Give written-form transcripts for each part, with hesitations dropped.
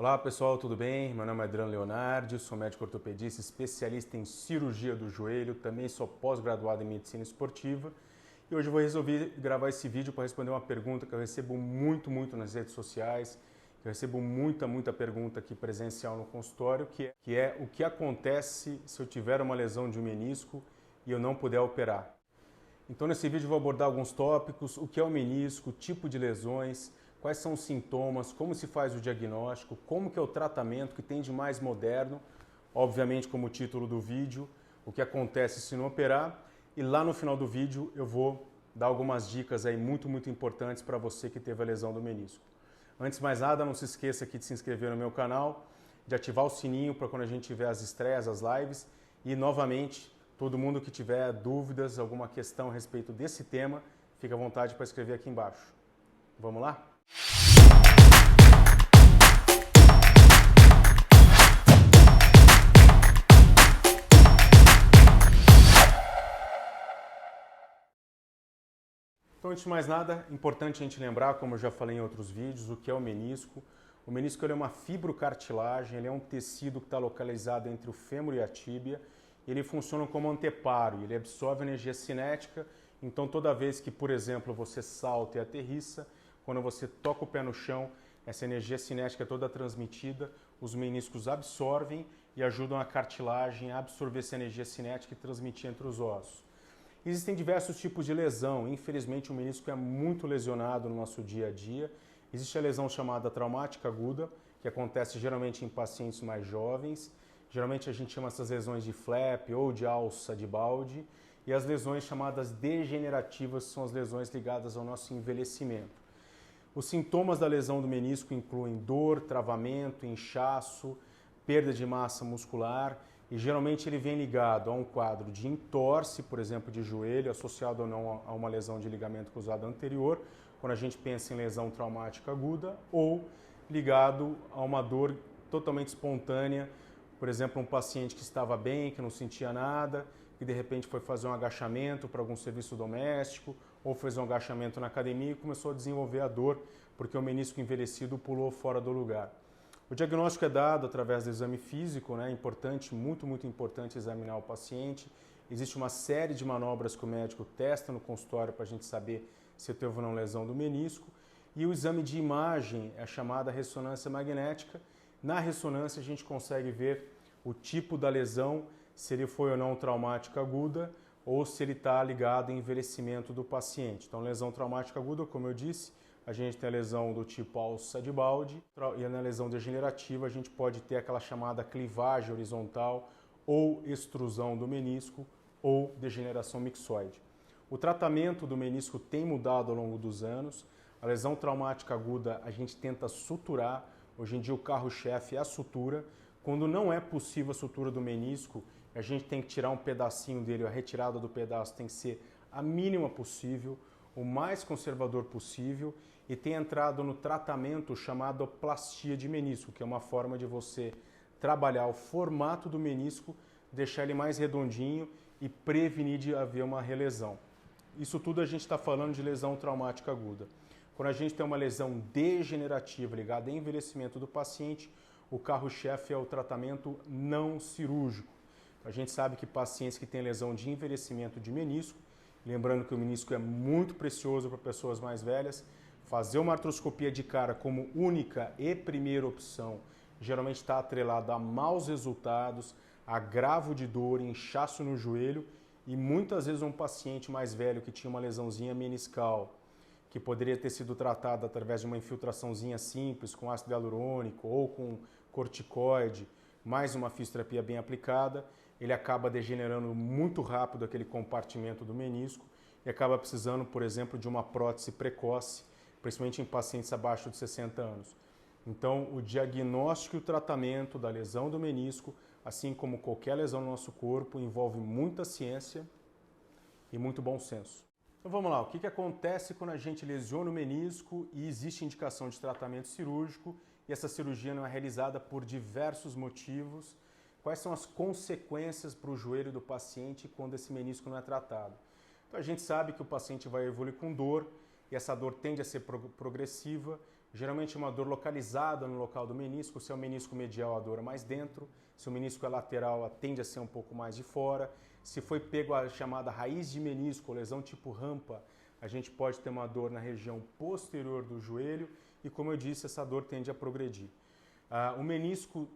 Olá pessoal, tudo bem? Meu nome é Adriano Leonardi, sou médico ortopedista, especialista em cirurgia do joelho, também sou pós-graduado em medicina esportiva e hoje eu vou resolver gravar esse vídeo para responder uma pergunta que eu recebo muito nas redes sociais, que eu recebo muita pergunta aqui presencial no consultório, que é o que acontece se eu tiver uma lesão de um menisco e eu não puder operar. Então nesse vídeo eu vou abordar alguns tópicos, o que é o menisco, tipo de lesões, quais são os sintomas, como se faz o diagnóstico, como que é o tratamento que tem de mais moderno, obviamente como o título do vídeo, o que acontece se não operar, e lá no final do vídeo eu vou dar algumas dicas aí muito importantes para você que teve a lesão do menisco. Antes de mais nada, não se esqueça aqui de se inscrever no meu canal, de ativar o sininho para quando a gente tiver as estreias, as lives, e novamente, todo mundo que tiver dúvidas, alguma questão a respeito desse tema, fica à vontade para escrever aqui embaixo. Vamos lá? Então, antes de mais nada, é importante a gente lembrar, como eu já falei em outros vídeos, o que é o menisco. O menisco ele é uma fibrocartilagem, ele é um tecido que está localizado entre o fêmur e a tíbia. Ele funciona como anteparo, ele absorve energia cinética, então toda vez que, por exemplo, você salta e aterrissa, quando você toca o pé no chão, essa energia cinética é toda transmitida, os meniscos absorvem e ajudam a cartilagem a absorver essa energia cinética e transmitir entre os ossos. Existem diversos tipos de lesão, infelizmente o menisco é muito lesionado no nosso dia a dia. Existe a lesão chamada traumática aguda, que acontece geralmente em pacientes mais jovens. Geralmente a gente chama essas lesões de flap ou de alça de balde. E as lesões chamadas degenerativas são as lesões ligadas ao nosso envelhecimento. Os sintomas da lesão do menisco incluem dor, travamento, inchaço, perda de massa muscular e geralmente ele vem ligado a um quadro de entorse, por exemplo, de joelho, associado ou não a uma lesão de ligamento cruzado anterior, quando a gente pensa em lesão traumática aguda, ou ligado a uma dor totalmente espontânea, por exemplo, um paciente que estava bem, que não sentia nada, que de repente foi fazer um agachamento para algum serviço doméstico, ou fez um agachamento na academia e começou a desenvolver a dor, porque o menisco envelhecido pulou fora do lugar. O diagnóstico é dado através do exame físico, né? É importante, muito importante examinar o paciente. Existe uma série de manobras que o médico testa no consultório para a gente saber se teve ou não lesão do menisco. E o exame de imagem é chamada ressonância magnética. Na ressonância a gente consegue ver o tipo da lesão, se ele foi ou não traumática aguda ou se ele está ligado ao envelhecimento do paciente. Então, lesão traumática aguda, como eu disse, a gente tem a lesão do tipo alça de balde e na lesão degenerativa a gente pode ter aquela chamada clivagem horizontal ou extrusão do menisco ou degeneração mixoide. O tratamento do menisco tem mudado ao longo dos anos. A lesão traumática aguda a gente tenta suturar. Hoje em dia o carro-chefe é a sutura. Quando não é possível a sutura do menisco, a gente tem que tirar um pedacinho dele, a retirada do pedaço tem que ser a mínima possível, o mais conservador possível, e tem entrado no tratamento chamado plastia de menisco, que é uma forma de você trabalhar o formato do menisco, deixar ele mais redondinho e prevenir de haver uma relesão. Isso tudo a gente está falando de lesão traumática aguda. Quando a gente tem uma lesão degenerativa ligada ao envelhecimento do paciente, o carro-chefe é o tratamento não cirúrgico. A gente sabe que pacientes que têm lesão de envelhecimento de menisco, lembrando que o menisco é muito precioso para pessoas mais velhas, fazer uma artroscopia de cara como única e primeira opção geralmente está atrelado a maus resultados, agravo de dor, inchaço no joelho e muitas vezes um paciente mais velho que tinha uma lesãozinha meniscal, que poderia ter sido tratada através de uma infiltraçãozinha simples com ácido hialurônico ou com corticoide, mais uma fisioterapia bem aplicada, ele acaba degenerando muito rápido aquele compartimento do menisco e acaba precisando, por exemplo, de uma prótese precoce, principalmente em pacientes abaixo de 60 anos. Então, o diagnóstico e o tratamento da lesão do menisco, assim como qualquer lesão no nosso corpo, envolve muita ciência e muito bom senso. Então vamos lá, o que acontece quando a gente lesiona o menisco e existe indicação de tratamento cirúrgico e essa cirurgia não é realizada por diversos motivos? Quais são as consequências para o joelho do paciente quando esse menisco não é tratado? Então a gente sabe que o paciente vai evoluir com dor e essa dor tende a ser progressiva. Geralmente é uma dor localizada no local do menisco. Se é o menisco medial, a dor é mais dentro. Se o menisco é lateral, tende a ser um pouco mais de fora. Se foi pego a chamada raiz de menisco, ou lesão tipo rampa, a gente pode ter uma dor na região posterior do joelho e, como eu disse, essa dor tende a progredir. O menisco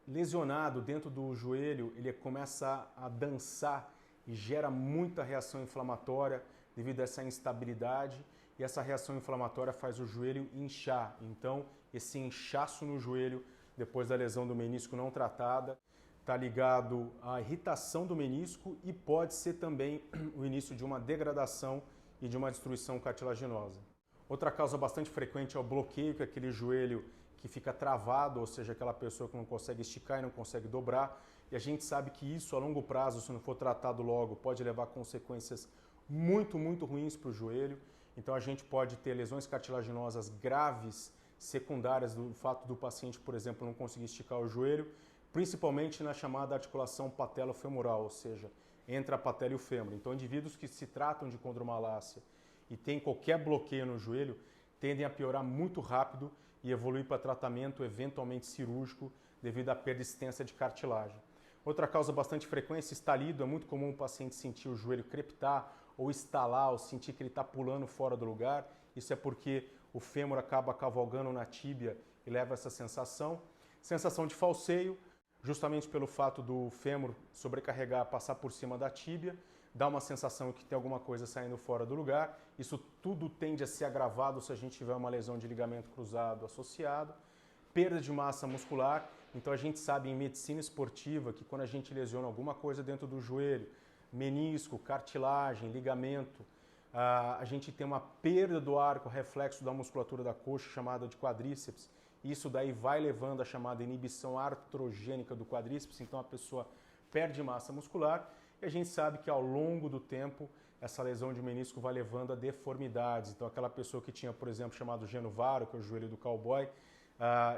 lesionado dentro do joelho, ele começa a dançar e gera muita reação inflamatória devido a essa instabilidade, e essa reação inflamatória faz o joelho inchar. Então, esse inchaço no joelho, depois da lesão do menisco não tratada, está ligado à irritação do menisco e pode ser também o início de uma degradação e de uma destruição cartilaginosa. Outra causa bastante frequente é o bloqueio, que é aquele joelho que fica travado, ou seja, aquela pessoa que não consegue esticar e não consegue dobrar. E a gente sabe que isso, a longo prazo, se não for tratado logo, pode levar a consequências muito ruins para o joelho. Então a gente pode ter lesões cartilaginosas graves, secundárias do fato do paciente, por exemplo, não conseguir esticar o joelho, principalmente na chamada articulação patelo-femoral, ou seja, entre a patela e o fêmur. Então indivíduos que se tratam de condromalácia e têm qualquer bloqueio no joelho, tendem a piorar muito rápido e evoluir para tratamento eventualmente cirúrgico devido à perda extensa de cartilagem. Outra causa bastante frequente, estalido. É muito comum o paciente sentir o joelho crepitar ou estalar, ou sentir que ele está pulando fora do lugar. Isso é porque o fêmur acaba cavalgando na tíbia e leva essa sensação. Sensação de falseio, justamente pelo fato do fêmur sobrecarregar, passar por cima da tíbia, dá uma sensação que tem alguma coisa saindo fora do lugar. Isso tudo tende a ser agravado se a gente tiver uma lesão de ligamento cruzado associado. Perda de massa muscular. Então a gente sabe em medicina esportiva que quando a gente lesiona alguma coisa dentro do joelho, menisco, cartilagem, ligamento, a gente tem uma perda do arco reflexo da musculatura da coxa, chamada de quadríceps. Isso daí vai levando a chamada inibição artrogênica do quadríceps, então a pessoa perde massa muscular. E a gente sabe que ao longo do tempo, essa lesão de menisco vai levando a deformidades. Então aquela pessoa que tinha, por exemplo, chamado genovaro, que é o joelho do cowboy,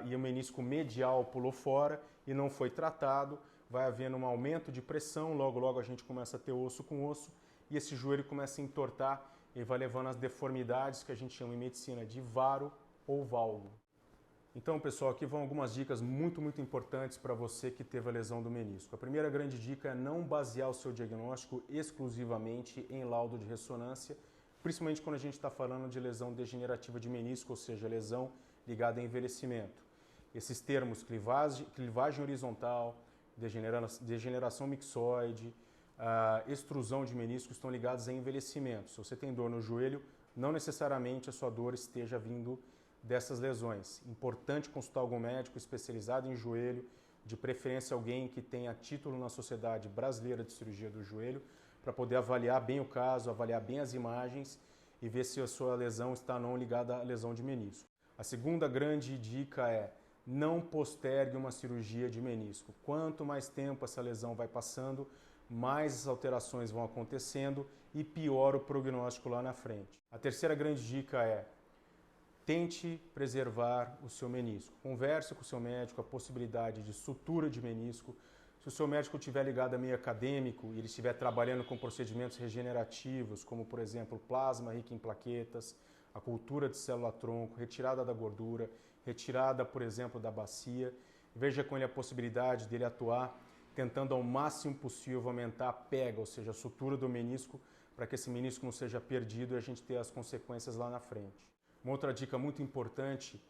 e o menisco medial pulou fora e não foi tratado, vai havendo um aumento de pressão, logo a gente começa a ter osso com osso, e esse joelho começa a entortar e vai levando às deformidades que a gente chama em medicina de varo ou valgo. Então, pessoal, aqui vão algumas dicas muito importantes para você que teve a lesão do menisco. A primeira grande dica é não basear o seu diagnóstico exclusivamente em laudo de ressonância, principalmente quando a gente está falando de lesão degenerativa de menisco, ou seja, lesão ligada a envelhecimento. Esses termos, clivagem horizontal, degeneração mixoide, extrusão de menisco, estão ligados a envelhecimento. Se você tem dor no joelho, não necessariamente a sua dor esteja vindo dessas lesões. Importante consultar algum médico especializado em joelho, de preferência alguém que tenha título na Sociedade Brasileira de Cirurgia do Joelho, para poder avaliar bem o caso, avaliar bem as imagens e ver se a sua lesão está ou não ligada à lesão de menisco. A segunda grande dica é: não postergue uma cirurgia de menisco. Quanto mais tempo essa lesão vai passando, mais as alterações vão acontecendo e pior o prognóstico lá na frente. A terceira grande dica é: tente preservar o seu menisco. Converse com o seu médico a possibilidade de sutura de menisco. Se o seu médico estiver ligado a meio acadêmico e ele estiver trabalhando com procedimentos regenerativos, como por exemplo plasma rico em plaquetas, a cultura de célula-tronco, retirada da gordura, retirada, por exemplo, da bacia, veja com ele a possibilidade dele atuar tentando ao máximo possível aumentar a pega, ou seja, a sutura do menisco, para que esse menisco não seja perdido e a gente tenha as consequências lá na frente. Uma outra dica muito importante: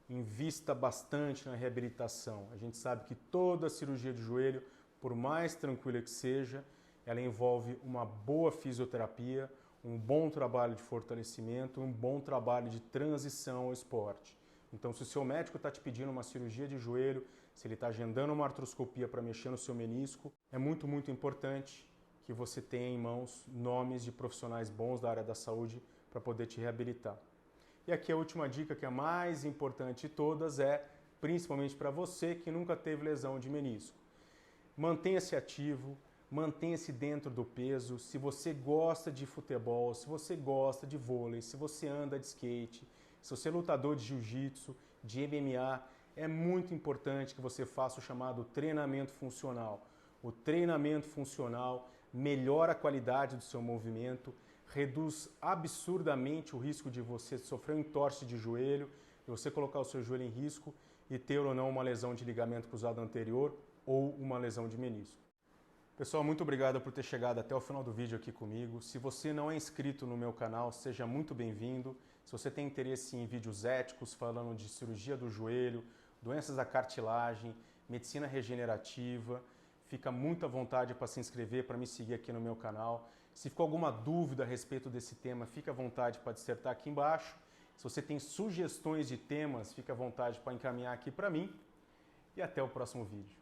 invista bastante na reabilitação. A gente sabe que toda cirurgia de joelho, por mais tranquila que seja, ela envolve uma boa fisioterapia, um bom trabalho de fortalecimento, um bom trabalho de transição ao esporte. Então, se o seu médico está te pedindo uma cirurgia de joelho, se ele está agendando uma artroscopia para mexer no seu menisco, é muito importante que você tenha em mãos nomes de profissionais bons da área da saúde para poder te reabilitar. E aqui a última dica, que é a mais importante de todas, é principalmente para você que nunca teve lesão de menisco. Mantenha-se ativo, mantenha-se dentro do peso. Se você gosta de futebol, se você gosta de vôlei, se você anda de skate, se você é lutador de jiu-jitsu, de MMA, é muito importante que você faça o chamado treinamento funcional. O treinamento funcional melhora a qualidade do seu movimento, reduz absurdamente o risco de você sofrer um entorse de joelho, você colocar o seu joelho em risco e ter ou não uma lesão de ligamento cruzado anterior ou uma lesão de menisco. Pessoal, muito obrigado por ter chegado até o final do vídeo aqui comigo. Se você não é inscrito no meu canal, seja muito bem-vindo. Se você tem interesse em vídeos éticos falando de cirurgia do joelho, doenças da cartilagem, medicina regenerativa, fica muito à vontade para se inscrever, para me seguir aqui no meu canal. Se ficou alguma dúvida a respeito desse tema, fica à vontade para dissertar aqui embaixo. Se você tem sugestões de temas, fica à vontade para encaminhar aqui para mim. E até o próximo vídeo.